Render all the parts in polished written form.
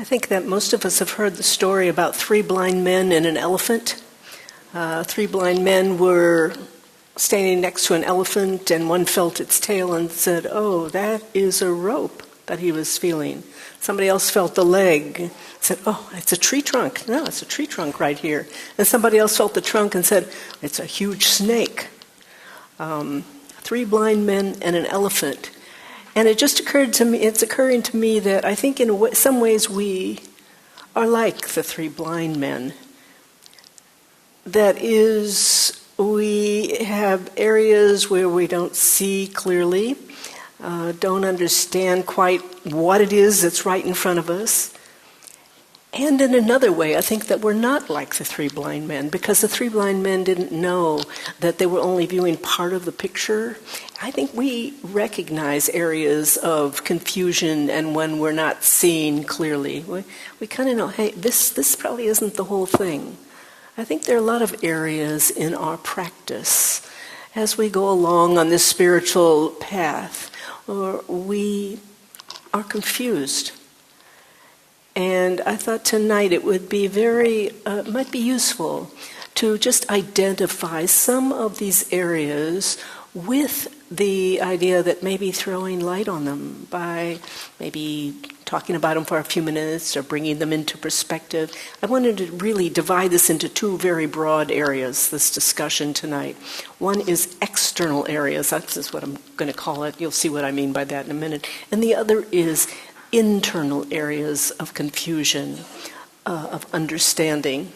think that most of us have heard the story about three blind men and an elephant. Three blind men were standing next to an elephant, and one felt its tail and said, "Oh, that is a rope," that he was feeling. Somebody else felt the leg, said, "Oh, it's a tree trunk." "No, it's a tree trunk right here." And somebody else felt the trunk and said, "It's a huge snake." Three blind men and an elephant. And it just occurred to me, it's occurring to me that I think in some ways we are like the three blind men. That is, we have areas where we don't see clearly, don't understand quite what it is that's right in front of us. And in another way, I think that we're not like the three blind men, because the three blind men didn't know that they were only viewing part of the picture. I think we recognize areas of confusion and when we're not seeing clearly. We kind of know, hey, this probably isn't the whole thing. I think there are a lot of areas in our practice as we go along on this spiritual path where we are confused. And I thought tonight it would be might be useful to just identify some of these areas with the idea that maybe throwing light on them by maybe talking about them for a few minutes or bringing them into perspective. I wanted to really divide this into two very broad areas, this discussion tonight. One is external areas, that's what I'm going to call it. You'll see what I mean by that in a minute. And the other is internal areas of confusion, of understanding.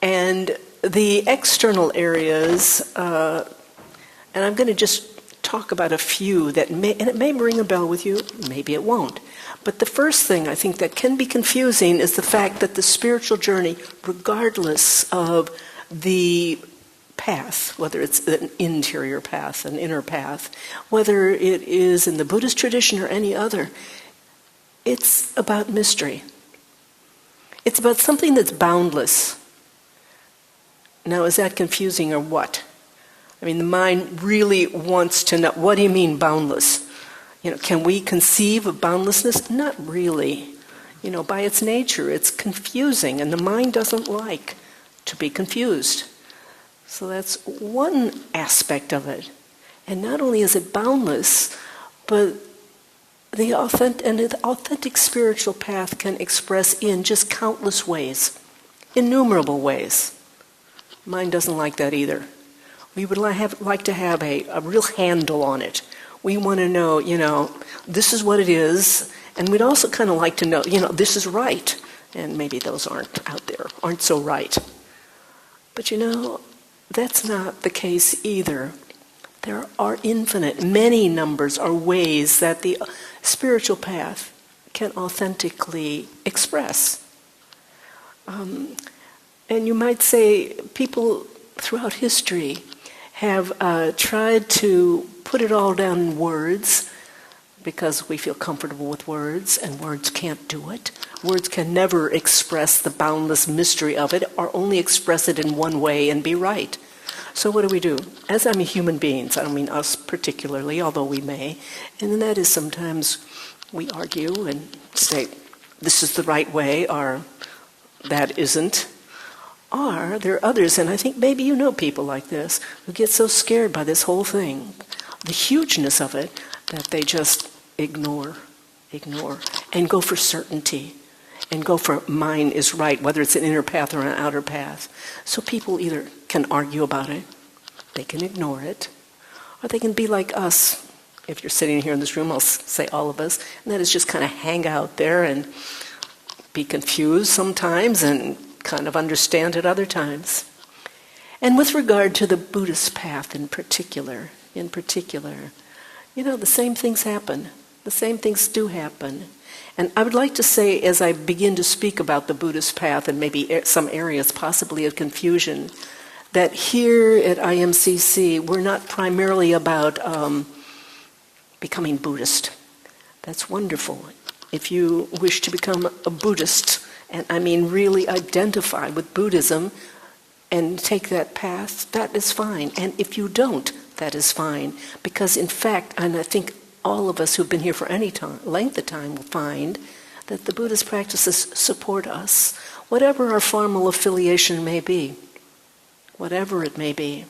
And the external areas, and I'm going to just talk about a few that and it may ring a bell with you, maybe it won't. But the first thing I think that can be confusing is the fact that the spiritual journey, regardless of the path, whether it's an interior path, an inner path, whether it is in the Buddhist tradition or any other, it's about mystery. It's about something that's boundless. Now, is that confusing or what? I mean, the mind really wants to know, what do you mean boundless? Can we conceive of boundlessness? Not really. By its nature, it's confusing, and the mind doesn't like to be confused. So that's one aspect of it. And not only is it boundless, but the authentic spiritual path can express in just countless ways, innumerable ways. Mind doesn't like that either. We would like to have a real handle on it. We want to know, this is what it is, and we'd also kind of like to know, this is right. And maybe those aren't so right. But that's not the case either. There are many numbers or ways that the spiritual path can authentically express. And you might say people throughout history have tried to put it all down in words because we feel comfortable with words, and words can't do it. Words can never express the boundless mystery of it, or only express it in one way and be right. So what do? As human beings, I don't mean us particularly, although we may, and that is sometimes we argue and say, this is the right way, or that isn't. Or there are others, and I think maybe people like this, who get so scared by this whole thing, the hugeness of it, that they just ignore, and go for certainty, and go for mine is right, whether it's an inner path or an outer path. So people either can argue about it, they can ignore it, or they can be like us. If you're sitting here in this room, I'll say all of us, and that is just kind of hang out there and be confused sometimes and kind of understand at other times. And with regard to the Buddhist path in particular, the same things happen. The same things do happen. And I would like to say, as I begin to speak about the Buddhist path and maybe some areas possibly of confusion, that here at IMCC, we're not primarily about becoming Buddhist. That's wonderful. If you wish to become a Buddhist, and really identify with Buddhism and take that path, that is fine. And if you don't, that is fine. Because in fact, and I think all of us who've been here for any length of time will find that the Buddhist practices support us, whatever our formal affiliation may be, whatever it may be.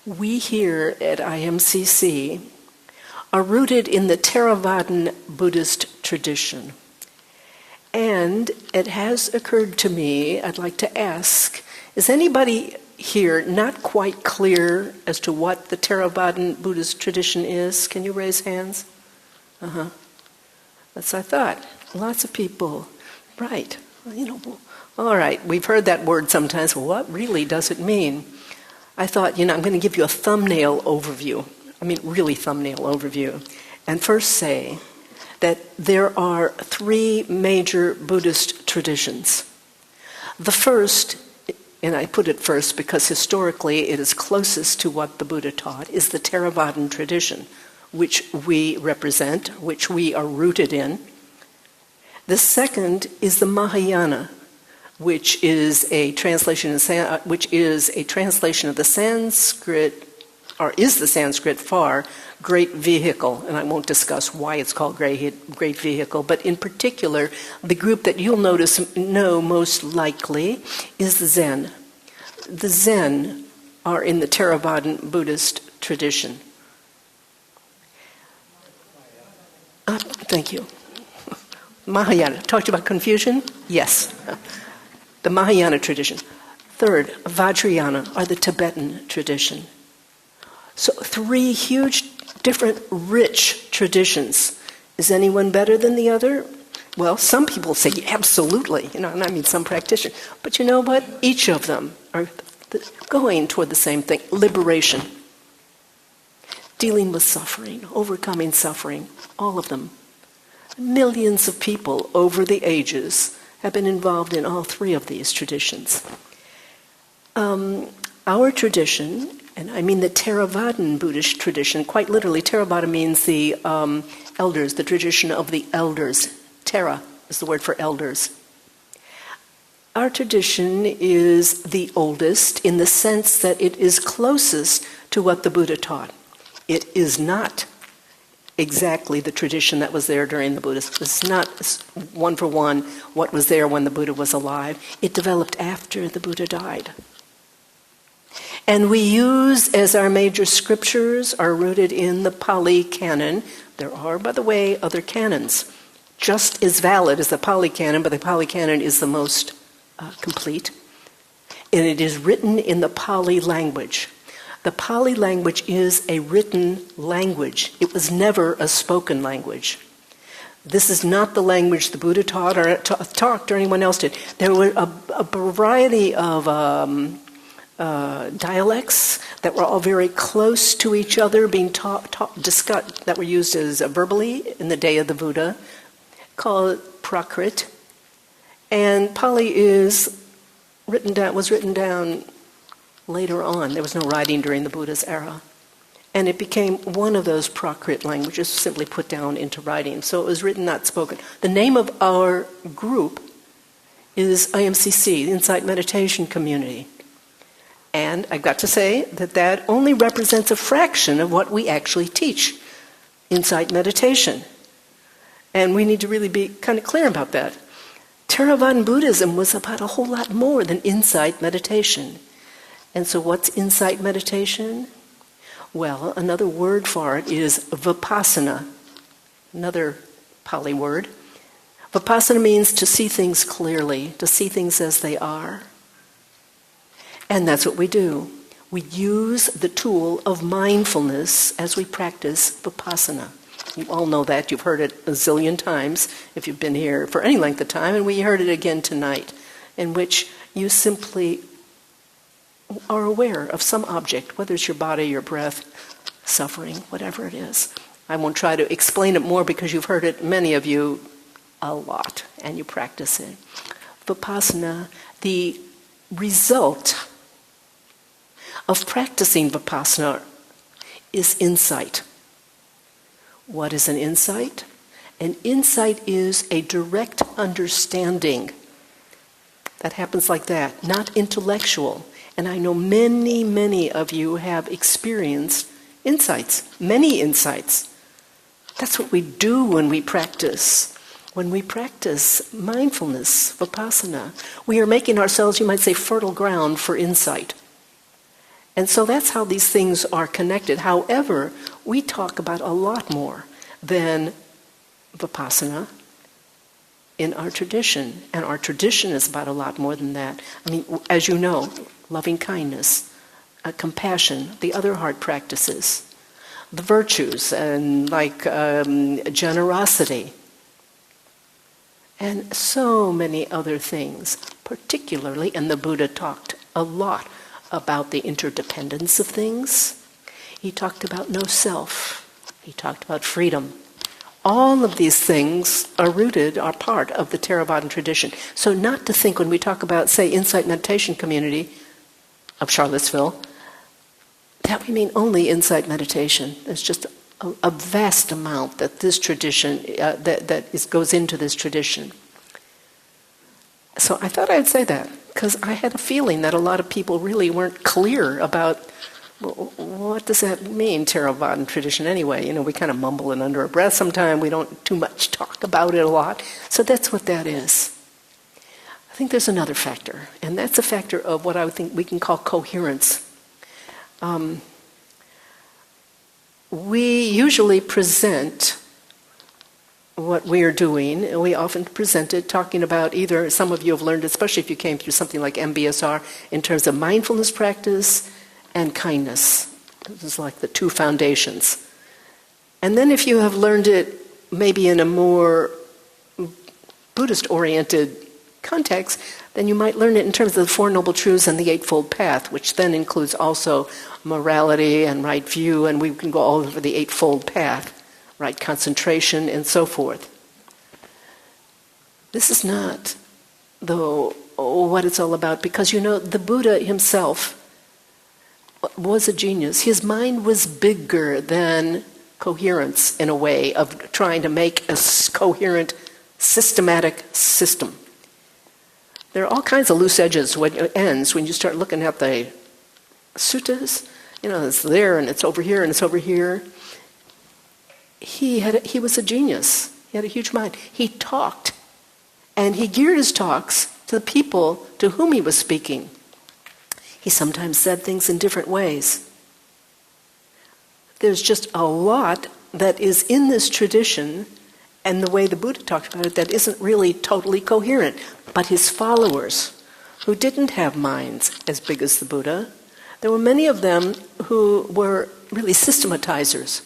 We here at IMCC are rooted in the Theravadan Buddhist tradition. And it has occurred to me, I'd like to ask, is anybody here not quite clear as to what the Theravadan Buddhist tradition is? Can you raise hands? That's what I thought. Lots of people. Right. All right, we've heard that word sometimes. Well, what really does it mean? I thought, I'm going to give you a thumbnail overview. Really thumbnail overview. And first say that there are three major Buddhist traditions. The first, and I put it first because historically it is closest to what the Buddha taught, is the Theravadan tradition, which we represent, which we are rooted in. The second is the Mahayana, which is a translation of the Sanskrit, or is the Sanskrit for great vehicle, and I won't discuss why it's called great vehicle, but in particular, the group that you'll know most likely is the Zen. The Zen are in the Theravadan Buddhist tradition. Thank you. Mahayana. Talked about confusion? Yes. The Mahayana tradition. Third, Vajrayana, are the Tibetan tradition. So three huge, different, rich traditions. Is anyone better than the other? Well, some people say absolutely, some practitioners. But you know what? Each of them are going toward the same thing, liberation. Dealing with suffering, overcoming suffering, all of them. Millions of people over the ages have been involved in all three of these traditions. Our tradition, and I mean the Theravadan Buddhist tradition, quite literally, Theravada means the elders, the tradition of the elders. Thera is the word for elders. Our tradition is the oldest in the sense that it is closest to what the Buddha taught. It is not exactly the tradition that was there during the Buddhists. It's not one for one what was there when the Buddha was alive. It developed after the Buddha died. And we use as our major scriptures are rooted in the Pali Canon. There are, by the way, other canons, just as valid as the Pali Canon, but the Pali Canon is the most complete. And it is written in the Pali language. The Pali language is a written language. It was never a spoken language. This is not the language the Buddha taught or anyone else did. There were a variety of dialects that were all very close to each other, being discussed, that were used as verbally in the day of the Buddha, called Prakrit. And Pali was written down later on. There was no writing during the Buddha's era. And it became one of those Prakrit languages simply put down into writing. So it was written, not spoken. The name of our group is IMCC, the Insight Meditation Community. And I've got to say that only represents a fraction of what we actually teach, insight meditation. And we need to really be kind of clear about that. Theravadan Buddhism was about a whole lot more than insight meditation. And so what's insight meditation? Well, another word for it is vipassana, another Pali word. Vipassana means to see things clearly, to see things as they are. And that's what we do. We use the tool of mindfulness as we practice vipassana. You all know that. You've heard it a zillion times if you've been here for any length of time, and we heard it again tonight, in which you simply are aware of some object, whether it's your body, your breath, suffering, whatever it is. I won't try to explain it more because you've heard it, many of you, a lot, and you practice it. Vipassana, the result of practicing vipassana is insight. What is an insight? An insight is a direct understanding. That happens like that, not intellectual. And I know many, many of you have experienced insights, many insights. That's what we do when we practice. When we practice mindfulness, vipassana, we are making ourselves, you might say, fertile ground for insight. And so that's how these things are connected. However, we talk about a lot more than vipassana in our tradition. And our tradition is about a lot more than that. I mean, as you know, loving kindness, compassion, the other heart practices, the virtues, and like generosity, and so many other things. Particularly, and the Buddha talked a lot about the interdependence of things. He talked about no self. He talked about freedom. All of these things are part of the Theravadan tradition. So not to think when we talk about, say, Insight Meditation Community of Charlottesville, that we mean only insight meditation. There's just a vast amount that this tradition, goes into this tradition. So I thought I'd say that, because I had a feeling that a lot of people really weren't clear about, well, what does that mean, Theravadan tradition anyway? You know, we kind of mumble it under our breath sometimes. We don't too much talk about it a lot. So that's what that is. I think there's another factor, and that's a factor of what I would think we can call coherence. We usually present what we are doing, and we often present it talking about either, some of you have learned, especially if you came through something like MBSR, in terms of mindfulness practice and kindness. This is like the two foundations. And then if you have learned it maybe in a more Buddhist-oriented context, then you might learn it in terms of the Four Noble Truths and the Eightfold Path, which then includes also morality and right view, and we can go all over the Eightfold Path, right concentration, and so forth. This is not, though, what it's all about, because, you know, the Buddha himself was a genius. His mind was bigger than coherence, in a way, of trying to make a coherent, systematic system. There are all kinds of loose edges when it ends, when you start looking at the suttas. You know, it's there, and it's over here, and it's over here. He was a genius. He had a huge mind. He talked, and he geared his talks to the people to whom he was speaking. He sometimes said things in different ways. There's just a lot that is in this tradition, and the way the Buddha talked about it, that isn't really totally coherent. But his followers, who didn't have minds as big as the Buddha, there were many of them who were really systematizers.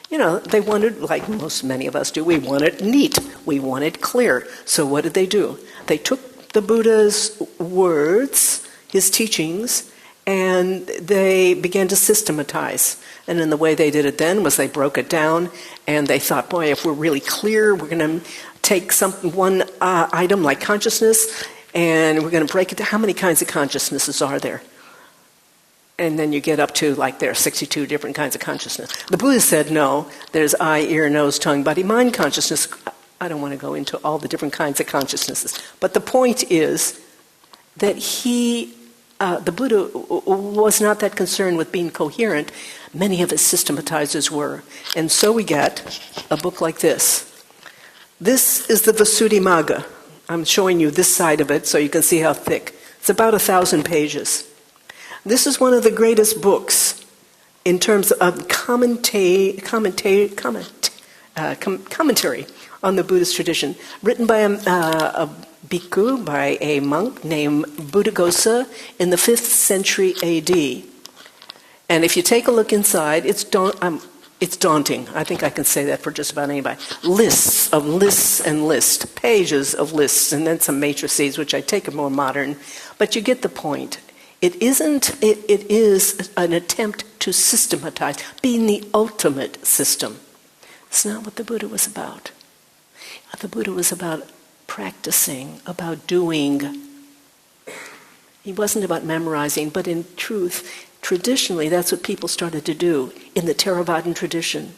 You know, they wanted, like many of us do, we wanted neat, we wanted clear. So what did they do? They took the Buddha's words, his teachings, and they began to systematize. And then the way they did it then was they broke it down, and they thought, boy, if we're really clear, we're going to take one item like consciousness, and we're going to break it down. How many kinds of consciousnesses are there? And then you get up to, like, there are 62 different kinds of consciousness. The Buddha said, no, there's eye, ear, nose, tongue, body, mind consciousness. I don't want to go into all the different kinds of consciousnesses. But the point is that the Buddha was not that concerned with being coherent. Many of his systematizers were. And so we get a book like this. This is the Visuddhimagga. I'm showing you this side of it so you can see how thick. It's about 1,000 pages. This is one of the greatest books in terms of commentary on the Buddhist tradition, written by a bhikkhu, by a monk named Buddhaghosa in the 5th century A.D. And if you take a look inside, it's daunting. I think I can say that for just about anybody. Lists of lists and lists, pages of lists, and then some matrices, which I take are more modern. But you get the point. It is an attempt to systematize, being the ultimate system. It's not what the Buddha was about. The Buddha was about practicing, about doing. He wasn't about memorizing, but in truth, traditionally, that's what people started to do in the Theravadan tradition.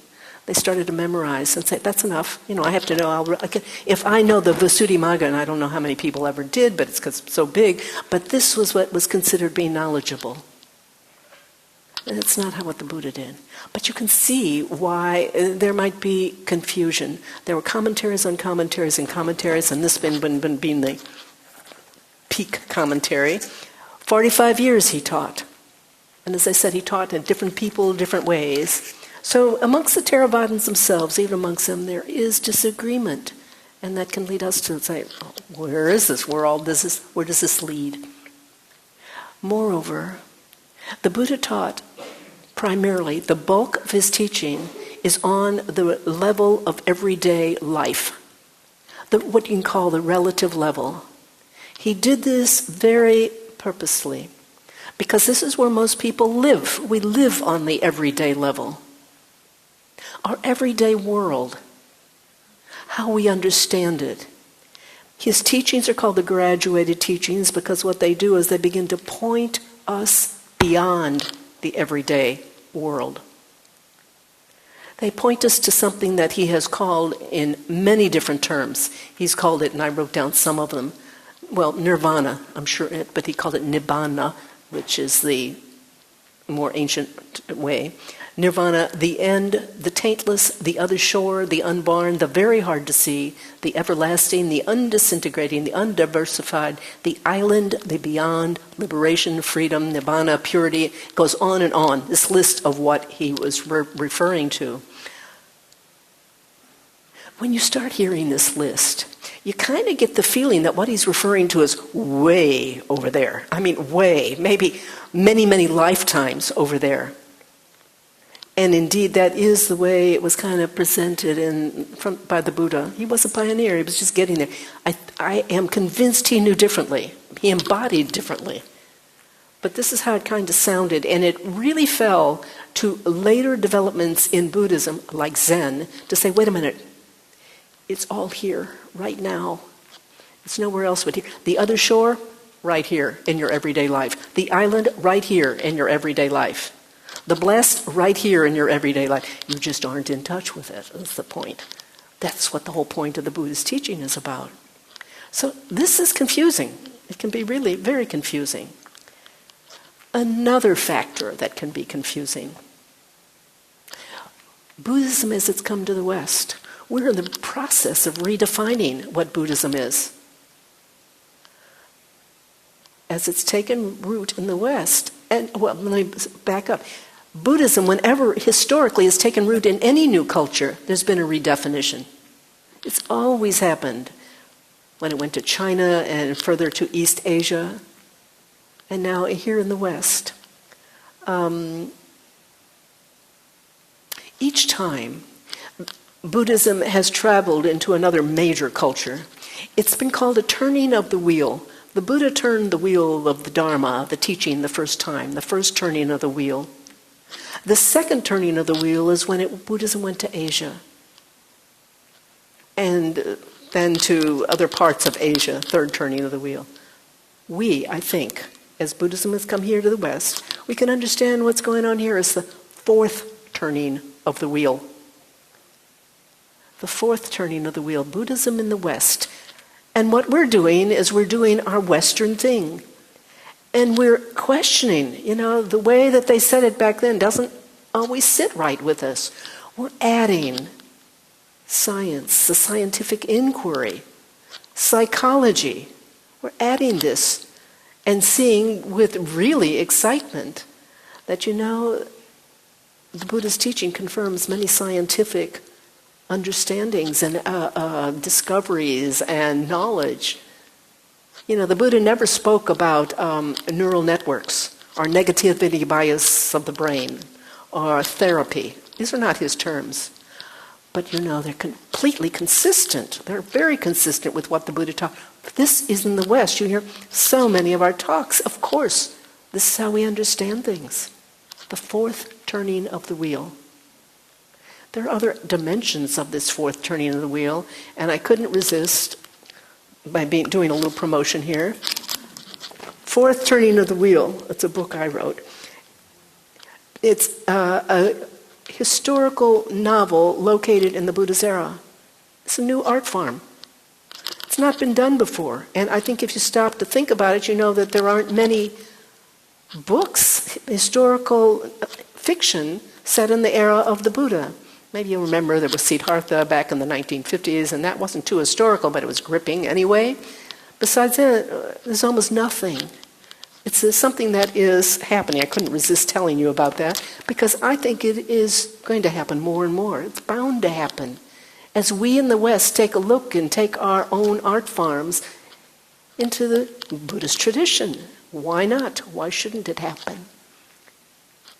They started to memorize and say, that's enough. You know, I have to know. If I know the Visuddhimagga, and I don't know how many people ever did, but it's because it's so big, but this was what was considered being knowledgeable. And that's not what the Buddha did. But you can see why there might be confusion. There were commentaries on commentaries and commentaries, and this being the peak commentary. 45 years he taught. And as I said, he taught in different people, different ways. So amongst the Theravadins themselves, even amongst them, there is disagreement. And that can lead us to say, oh, where is this? Where does this lead? Moreover, the Buddha taught primarily, the bulk of his teaching is on the level of everyday life, what you can call the relative level. He did this very purposely, because this is where most people live. We live on the everyday level. Our everyday world, how we understand it. His teachings are called the graduated teachings because what they do is they begin to point us beyond the everyday world. They point us to something that he has called in many different terms. He's called it, and I wrote down some of them, well, nirvana, I'm sure, but he called it nibbana, which is the more ancient way. Nirvana, the end, the taintless, the other shore, the unborn, the very hard to see, the everlasting, the undisintegrating, the undiversified, the island, the beyond, liberation, freedom, nibbana, purity. It goes on and on, this list of what he was referring to. When you start hearing this list, you kind of get the feeling that what he's referring to is way over there. I mean, way, maybe many, many lifetimes over there. And indeed, that is the way it was kind of presented by the Buddha. He was a pioneer. He was just getting there. I am convinced he knew differently. He embodied differently. But this is how it kind of sounded. And it really fell to later developments in Buddhism, like Zen, to say, wait a minute, it's all here, right now. It's nowhere else but here. The other shore, right here in your everyday life. The island, right here in your everyday life. The blessed, right here in your everyday life. You just aren't in touch with it. That's the point. That's what the whole point of the Buddhist teaching is about. So this is confusing. It can be really very confusing. Another factor that can be confusing. Buddhism as it's come to the West. We're in the process of redefining what Buddhism is. As it's taken root in the West, and well, let me back up. Buddhism, whenever historically has taken root in any new culture, there's been a redefinition. It's always happened when it went to China and further to East Asia, and now here in the West. Each time Buddhism has traveled into another major culture, it's been called a turning of the wheel. The Buddha turned the wheel of the Dharma, the teaching, the first time, the first turning of the wheel. The second turning of the wheel is when Buddhism went to Asia. And then to other parts of Asia, third turning of the wheel. We, I think, as Buddhism has come here to the West, we can understand what's going on here as the fourth turning of the wheel. The fourth turning of the wheel, Buddhism in the West. And what we're doing is we're doing our Western thing. And we're questioning, the way that they said it back then doesn't always sit right with us. We're adding science, the scientific inquiry, psychology. We're adding this and seeing with really excitement that, the Buddha's teaching confirms many scientific understandings and discoveries and knowledge. The Buddha never spoke about neural networks or negativity bias of the brain or therapy. These are not his terms. But they're completely consistent. They're very consistent with what the Buddha taught. This is in the West. You hear so many of our talks. Of course, this is how we understand things. The fourth turning of the wheel. There are other dimensions of this fourth turning of the wheel, and I couldn't resist by doing a little promotion here. Fourth Turning of the Wheel. It's a book I wrote. It's a historical novel located in the Buddha's era. It's a new art form. It's not been done before. And I think if you stop to think about it, you know that there aren't many books, historical fiction set in the era of the Buddha. Maybe you remember there was Siddhartha back in the 1950s, and that wasn't too historical, but it was gripping anyway. Besides that, there's almost nothing. It's something that is happening. I couldn't resist telling you about that because I think it is going to happen more and more. It's bound to happen. As we in the West take a look and take our own art forms into the Buddhist tradition. Why not? Why shouldn't it happen?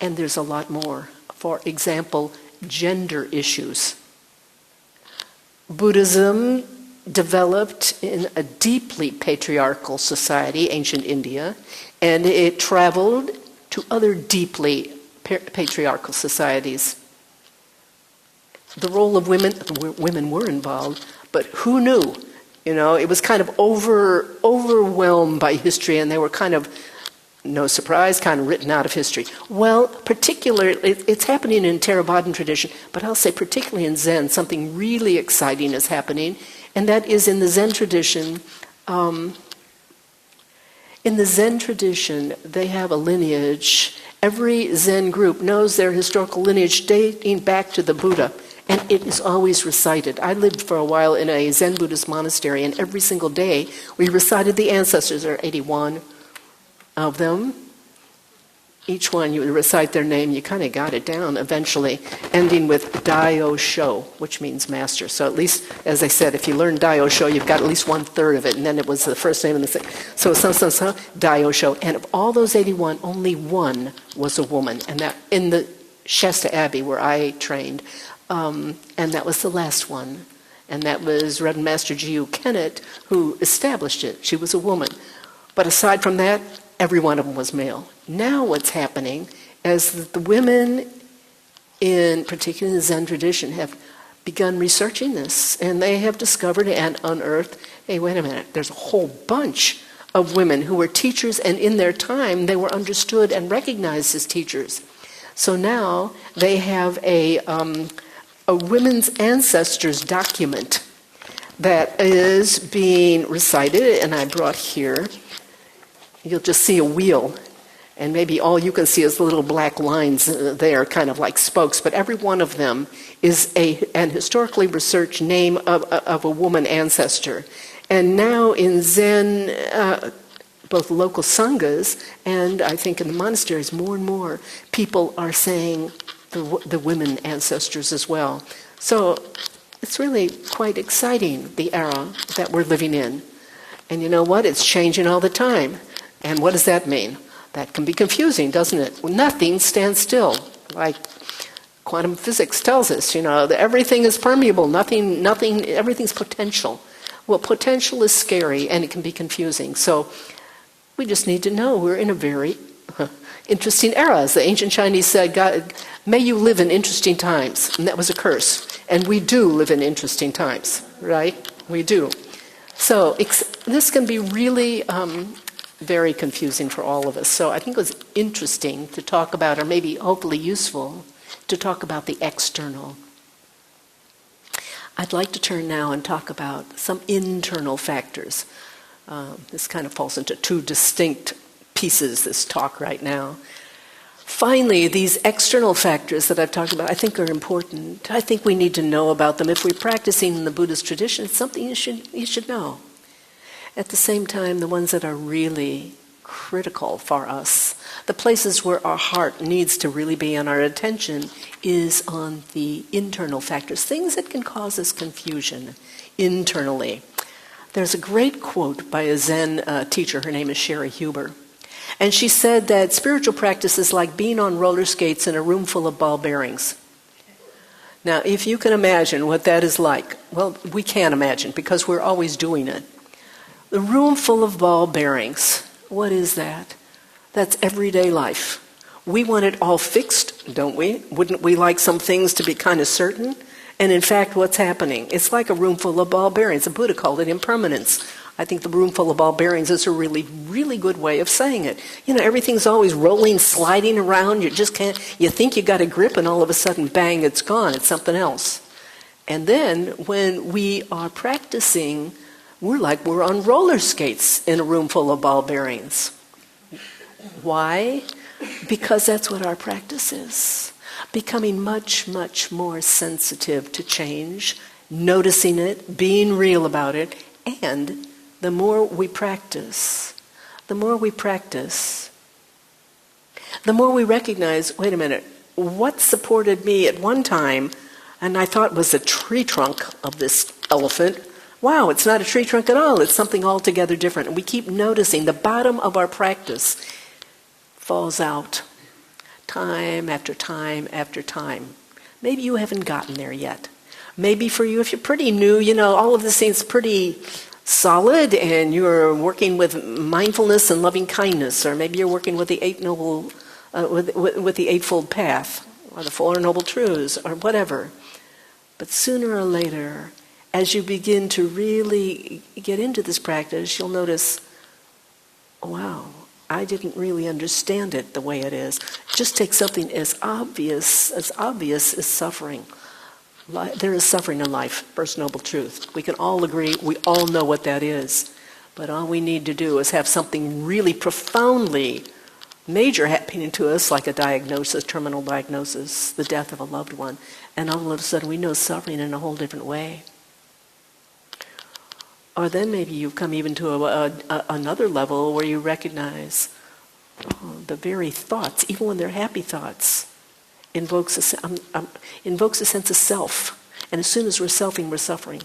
And there's a lot more. For example, gender issues. Buddhism developed in a deeply patriarchal society, ancient India, and it traveled to other deeply patriarchal societies. The role of women were involved, but who knew? You know, it was kind of overwhelmed by history, and they were kind of, no surprise, kind of written out of history. Well, particularly, it's happening in Theravadan tradition, but I'll say particularly in Zen, something really exciting is happening, and that is in the Zen tradition. In the Zen tradition, they have a lineage. Every Zen group knows their historical lineage dating back to the Buddha, and it is always recited. I lived for a while in a Zen Buddhist monastery, and every single day we recited the ancestors. There are 81 of them. Each one, you recite their name, you kind of got it down eventually, ending with Dio Sho, which means master. So at least, as I said, if you learn Dio Sho, you've got at least 1/3 of it, and then it was the first name and the second. So, Dio Sho. And of all those 81, only one was a woman, and that in the Shasta Abbey where I trained, and that was the last one. And that was Reverend Master G.U. Kennett, who established it. She was a woman. But aside from that, every one of them was male. Now what's happening is that the women, in particular the Zen tradition, have begun researching this, and they have discovered and unearthed, hey, wait a minute, there's a whole bunch of women who were teachers, and in their time they were understood and recognized as teachers. So now they have a women's ancestors document that is being recited, and I brought here. You'll just see a wheel, and maybe all you can see is the little black lines there, kind of like spokes, but every one of them is an historically researched name of a woman ancestor. And now in Zen, both local sanghas and I think in the monasteries, more and more people are saying the women ancestors as well. So it's really quite exciting, the era that we're living in. And you know what? It's changing all the time. And what does that mean? That can be confusing, doesn't it? Nothing stands still. Like quantum physics tells us, you know, that everything is permeable, nothing, everything's potential. Well, potential is scary and it can be confusing. So we just need to know we're in a very interesting era. As the ancient Chinese said, God, may you live in interesting times. And that was a curse. And we do live in interesting times, right? We do. So this can be really very confusing for all of us. So I think it was interesting to talk about, or maybe hopefully useful, to talk about the external. I'd like to turn now and talk about some internal factors. This kind of falls into two distinct pieces, this talk right now. Finally, these external factors that I've talked about, I think are important. I think we need to know about them. If we're practicing in the Buddhist tradition, it's something you should know. At the same time, the ones that are really critical for us, the places where our heart needs to really be and our attention is on the internal factors, things that can cause us confusion internally. There's a great quote by a Zen teacher, her name is Sherry Huber, and she said that spiritual practice is like being on roller skates in a room full of ball bearings. Now, if you can imagine what that is like, well, we can't imagine because we're always doing it. The room full of ball bearings, what is that? That's everyday life. We want it all fixed, don't we? Wouldn't we like some things to be kind of certain? And in fact, what's happening? It's like a room full of ball bearings. The Buddha called it impermanence. I think the room full of ball bearings is a really, really good way of saying it. You know, everything's always rolling, sliding around. You just can't, you think you got a grip and all of a sudden, bang, it's gone. It's something else. And then when we are practicing, we're like we're on roller skates in a room full of ball bearings. Why? Because that's what our practice is. Becoming much, much more sensitive to change, noticing it, being real about it, and the more we practice, the more we recognize, wait a minute, what supported me at one time, and I thought was a tree trunk of this elephant, wow, it's not a tree trunk at all, it's something altogether different. And we keep noticing the bottom of our practice falls out time after time after time. Maybe you haven't gotten there yet. Maybe for you, if you're pretty new, all of this seems pretty solid and you're working with mindfulness and loving kindness, or maybe you're working with the with the Eightfold Path, or the Four Noble Truths, or whatever. But sooner or later, as you begin to really get into this practice, you'll notice, wow, I didn't really understand it the way it is. Just take something as obvious as suffering. There is suffering in life, First Noble Truth. We can all agree, we all know what that is. But all we need to do is have something really profoundly major happening to us, like a diagnosis, terminal diagnosis, the death of a loved one, and all of a sudden we know suffering in a whole different way. Or then maybe you've come even to another level where you recognize the very thoughts, even when they're happy thoughts, invokes a sense of self. And as soon as we're selfing, we're suffering.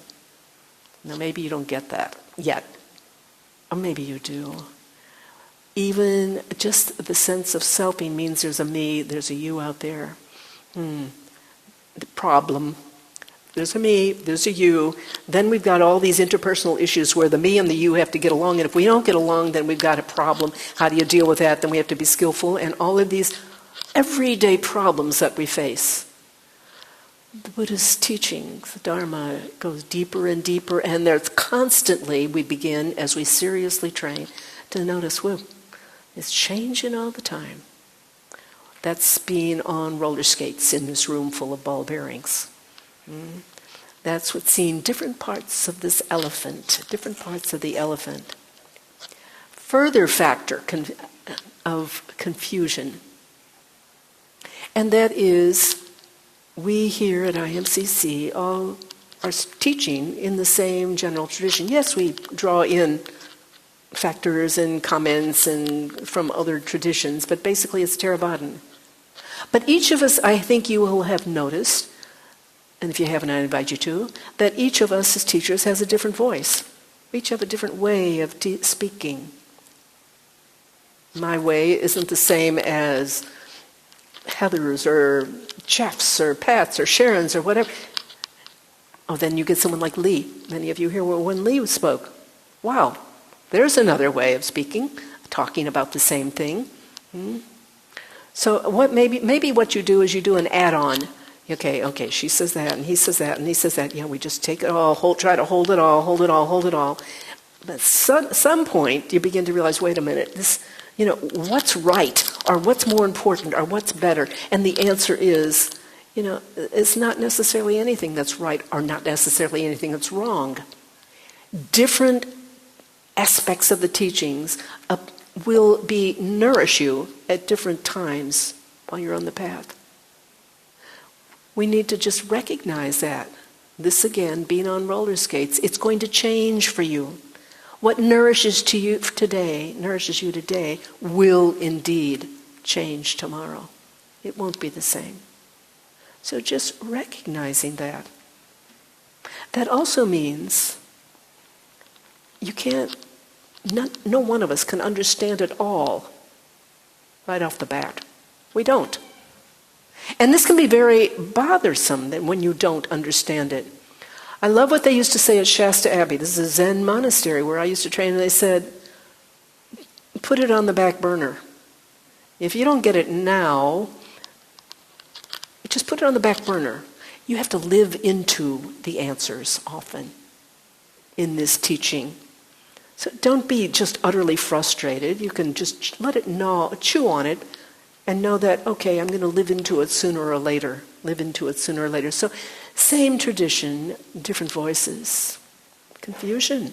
Now maybe you don't get that yet. Or maybe you do. Even just the sense of selfing means there's a me, there's a you out there. The problem. There's a me, there's a you. Then we've got all these interpersonal issues where the me and the you have to get along. And if we don't get along, then we've got a problem. How do you deal with that? Then we have to be skillful. And all of these everyday problems that we face. The Buddhist teachings, the Dharma, goes deeper and deeper. And there's constantly, we begin, as we seriously train, to notice, whoa, it's changing all the time. That's being on roller skates in this room full of ball bearings. That's what's seeing different parts of this elephant, different parts of the elephant. Further factor of confusion, and that is we here at IMCC all are teaching in the same general tradition. Yes, we draw in factors and comments and from other traditions, but basically it's Theravadan. But each of us, I think you will have noticed, and if you haven't, I invite you to, that each of us as teachers has a different voice. We each have a different way of speaking. My way isn't the same as Heather's or Jeff's or Pat's or Sharon's or whatever. Oh, then you get someone like Lee. Many of you here were when Lee spoke. Wow, there's another way of speaking, talking about the same thing. So what maybe what you do is you do an add-on. Okay, she says that, and he says that, and he says that. Yeah, we just take it all, try to hold it all. But at some point, you begin to realize, wait a minute, this, what's right, or what's more important, or what's better? And the answer is, it's not necessarily anything that's right, or not necessarily anything that's wrong. Different aspects of the teachings will nourish you at different times while you're on the path. We need to just recognize that. This again, being on roller skates, it's going to change for you. What nourishes you today will indeed change tomorrow. It won't be the same. So just recognizing that. That also means no one of us can understand it all right off the bat. We don't. And this can be very bothersome when you don't understand it. I love what they used to say at Shasta Abbey. This is a Zen monastery where I used to train, and they said, put it on the back burner. If you don't get it now, just put it on the back burner. You have to live into the answers often in this teaching. So don't be just utterly frustrated. You can just let it chew on it, and know that, okay, I'm going to live into it sooner or later. So same tradition, different voices. Confusion.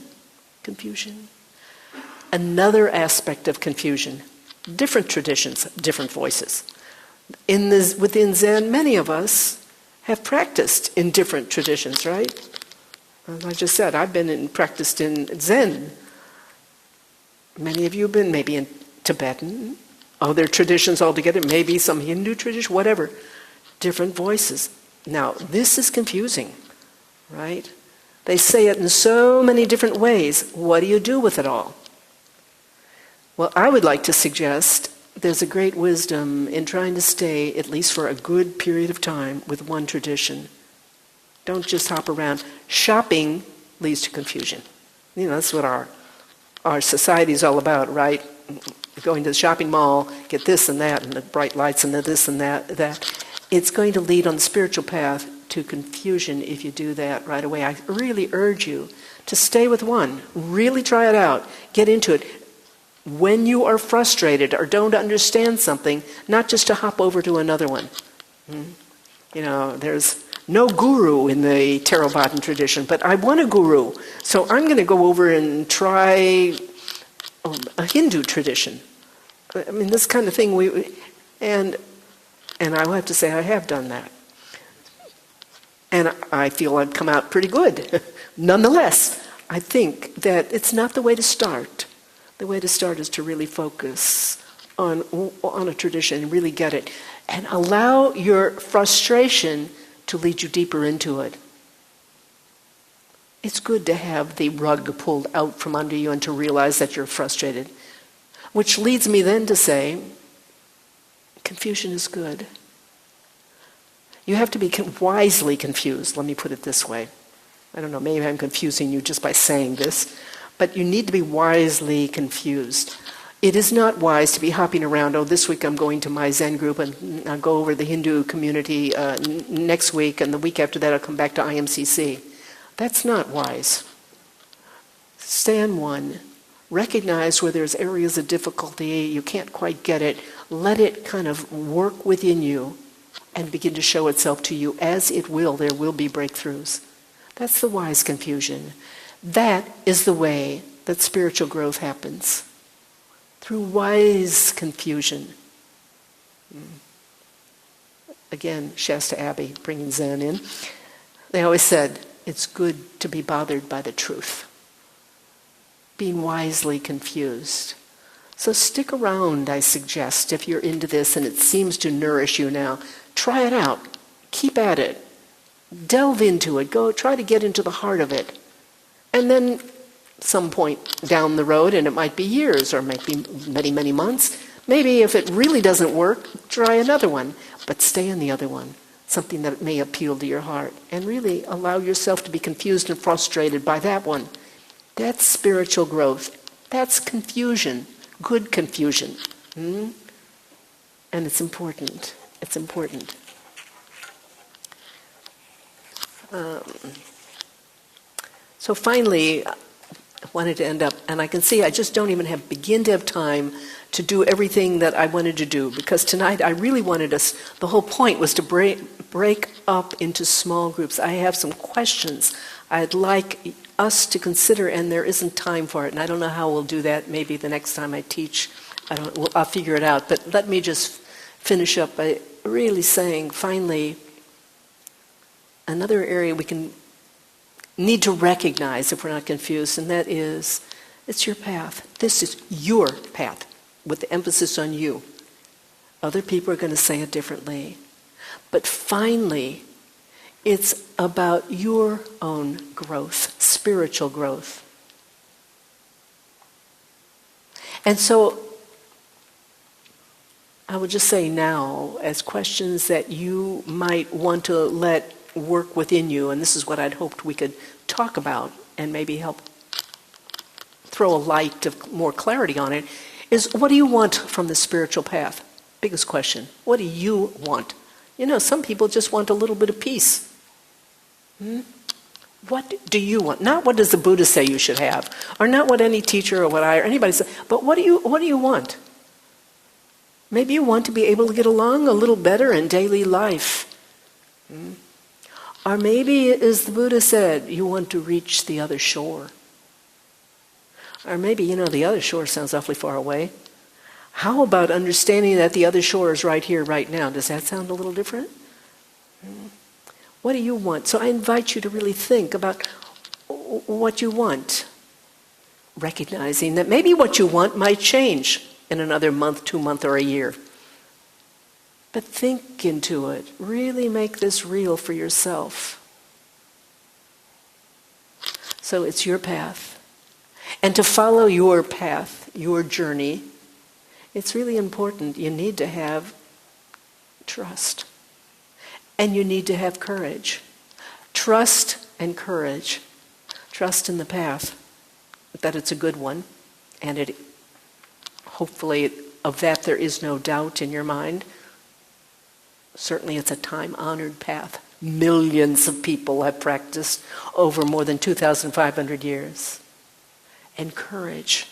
Another aspect of confusion. different traditions, different voices. Within Zen, many of us have practiced in different traditions, right? As I just said, I've been practiced in Zen. Many of you have been maybe in Tibetan, other traditions altogether, maybe some Hindu tradition, whatever. Different voices. Now, this is confusing, right? They say it in so many different ways. What do you do with it all? Well, I would like to suggest there's a great wisdom in trying to stay, at least for a good period of time, with one tradition. Don't just hop around. Shopping leads to confusion. That's what our society is all about, right? Going to the shopping mall, get this and that, and the bright lights and the this and that. It's going to lead on the spiritual path to confusion if you do that right away. I really urge you to stay with one. Really try it out. Get into it. When you are frustrated or don't understand something, not just to hop over to another one. There's no guru in the Theravada tradition, but I want a guru. So I'm going to go over and try a Hindu tradition. I mean, this kind of thing, and I will have to say I have done that. And I feel I've come out pretty good. Nonetheless, I think that it's not the way to start. The way to start is to really focus on a tradition and really get it. And allow your frustration to lead you deeper into it. It's good to have the rug pulled out from under you and to realize that you're frustrated. Which leads me then to say, confusion is good. You have to be wisely confused, let me put it this way. I don't know, maybe I'm confusing you just by saying this, but you need to be wisely confused. It is not wise to be hopping around, this week I'm going to my Zen group and I'll go over to the Hindu community next week, and the week after that I'll come back to IMCC. That's not wise. Stay on one. Recognize where there's areas of difficulty, you can't quite get it. Let it kind of work within you and begin to show itself to you as it will. There will be breakthroughs. That's the wise confusion. That is the way that spiritual growth happens. Through wise confusion. Again, Shasta Abbey, bringing Zen in. They always said, it's good to be bothered by the truth. Being wisely confused. So stick around, I suggest, if you're into this and it seems to nourish you now. Try it out. Keep at it. Delve into it. Go try to get into the heart of it. And then some point down the road, and it might be years or it might be many, many months, maybe if it really doesn't work, try another one. But stay in the other one. Something that may appeal to your heart. And really allow yourself to be confused and frustrated by that one. That's spiritual growth. That's confusion. Good confusion. And it's important. It's important. So finally, I wanted to end up, and I can see I just don't even begin to have time to do everything that I wanted to do, because tonight I really wanted us, the whole point was to break up into small groups. I have some questions I'd like us to consider, and there isn't time for it, and I don't know how we'll do that. Maybe the next time I teach, I'll figure it out. But let me just finish up by really saying, finally, another area we can need to recognize if we're not confused, and that is, it's your path. This is your path, with the emphasis on you. Other people are going to say it differently. But finally, it's about your own growth, spiritual growth. And so, I would just say now, as questions that you might want to let work within you, and this is what I'd hoped we could talk about and maybe help throw a light of more clarity on it, is what do you want from the spiritual path? Biggest question. What do you want? Some people just want a little bit of peace. What do you want? Not what does the Buddha say you should have, or not what any teacher or anybody says, but what do you want? Maybe you want to be able to get along a little better in daily life. Or maybe, as the Buddha said, you want to reach the other shore. Or maybe, the other shore sounds awfully far away. How about understanding that the other shore is right here, right now? Does that sound a little different? What do you want? So I invite you to really think about what you want, recognizing that maybe what you want might change in another month, 2 months, or a year. But think into it. Really make this real for yourself. So it's your path. And to follow your path, your journey, it's really important. You need to have trust. And you need to have courage. Trust and courage. Trust in the path, that it's a good one, and it hopefully of that there is no doubt in your mind. Certainly it's a time-honored path. Millions of people have practiced over more than 2,500 years. And courage.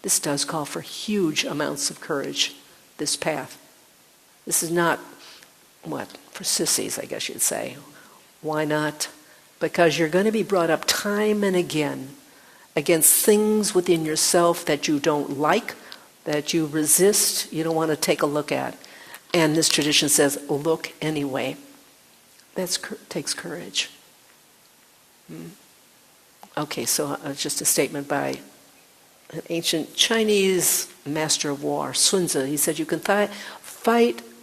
This does call for huge amounts of courage, this path. This is not, for sissies, I guess you'd say. Why not? Because you're going to be brought up time and again against things within yourself that you don't like, that you resist, you don't want to take a look at. And this tradition says, look anyway. That takes courage. Okay, so just a statement by an ancient Chinese master of war, Sun Tzu. He said, you can fight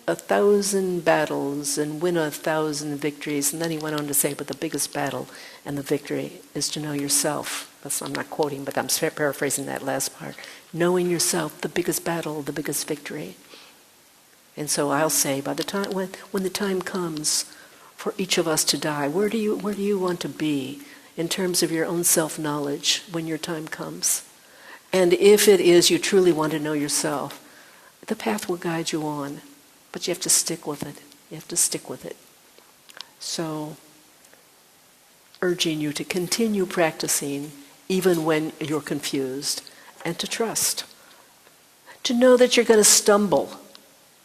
1,000 battles and win 1,000 victories. And then he went on to say, but the biggest battle and the victory is to know yourself. I'm not quoting, but I'm paraphrasing that last part. Knowing yourself, the biggest battle, the biggest victory. And so I'll say, by the time when the time comes for each of us to die, where do you want to be in terms of your own self-knowledge when your time comes? And if it is you truly want to know yourself, the path will guide you on. But you have to stick with it. You have to stick with it. So, urging you to continue practicing even when you're confused, and to trust. To know that you're going to stumble.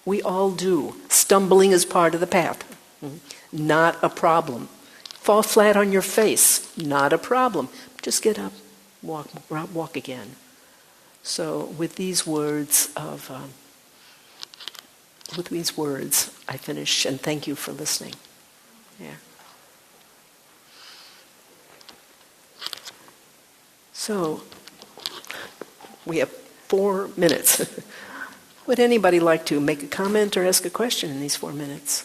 We all do. Stumbling is part of the path. Not a problem. Fall flat on your face. Not a problem. Just get up, walk again. So, with these words, I finish, and thank you for listening. Yeah. So, we have 4 minutes. Would anybody like to make a comment or ask a question in these 4 minutes?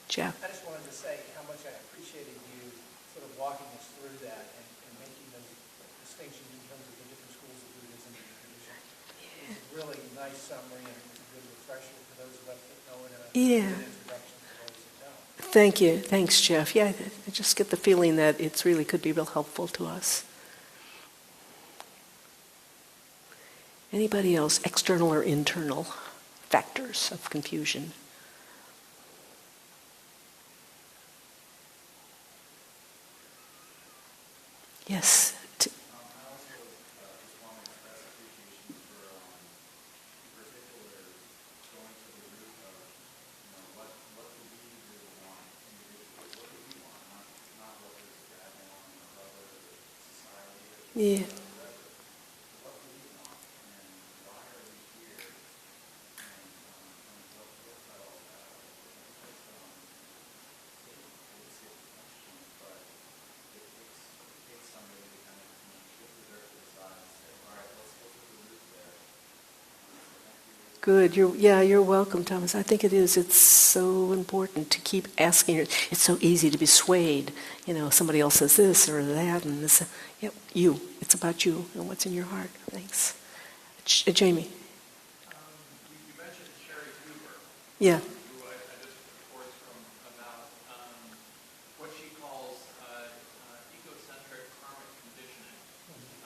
Jeff? I just wanted to say how much I appreciated you sort of walking us through that and making those distinctions in terms of the different schools of Buddhism and tradition. Yeah. It's a really nice summary, and it's a good refresher for those of us that know it, and a good introduction for those that don't. Thank you. Thanks, Jeff. Yeah, I just get the feeling that it really could be real helpful to us. Anybody else, external or internal factors of confusion? Yes. I also just want to express appreciation for, in particular, going to the root of, what do we really want individually? What do we want? Not what does dad want, or what does society, or Yeah. whatever. What do we want, and why are we here? And what's that all about? It's a basic question, but it takes somebody to kind of shift the dirt to the side and say, all right, let's go to the root there. Good. You're welcome, Thomas. I think it is. It's so important to keep asking. It's so easy to be swayed. Somebody else says this or that, and this. Yep, you. It's about you and what's in your heart. Thanks. Jamie. You mentioned Sherry Hoover. Yeah. Who I just reports from about what she calls egocentric karmic conditioning,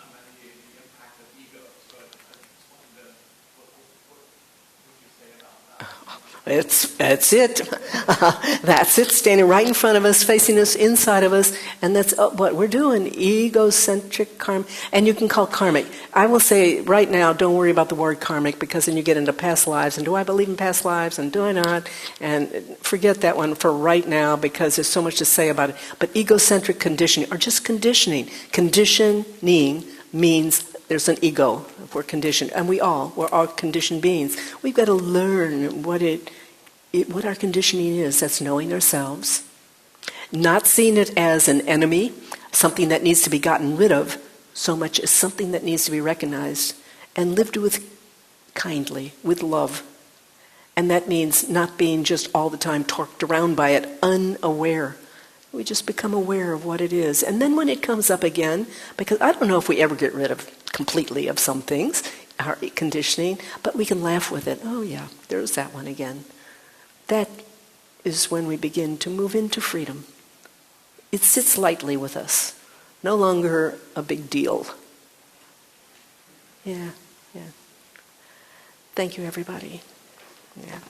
and the impact of ego. So I just wanted to, what would you say about that? That's it. That's it, standing right in front of us, facing us, inside of us, and that's what we're doing. Egocentric karma, and you can call karmic. I will say right now, don't worry about the word karmic, because then you get into past lives, and do I believe in past lives, and do I not? And forget that one for right now, because there's so much to say about it. But egocentric conditioning, or just conditioning. Conditioning means there's an ego. We're conditioned, and we're all conditioned beings. We've got to learn what our conditioning is. That's knowing ourselves, not seeing it as an enemy, something that needs to be gotten rid of, so much as something that needs to be recognized and lived with kindly, with love. And that means not being just all the time torqued around by it, unaware. We just become aware of what it is. And then when it comes up again, because I don't know if we ever get rid of completely of some things, our conditioning, but we can laugh with it. Oh yeah, there's that one again. That is when we begin to move into freedom. It sits lightly with us, no longer a big deal. Yeah. Thank you, everybody. Yeah.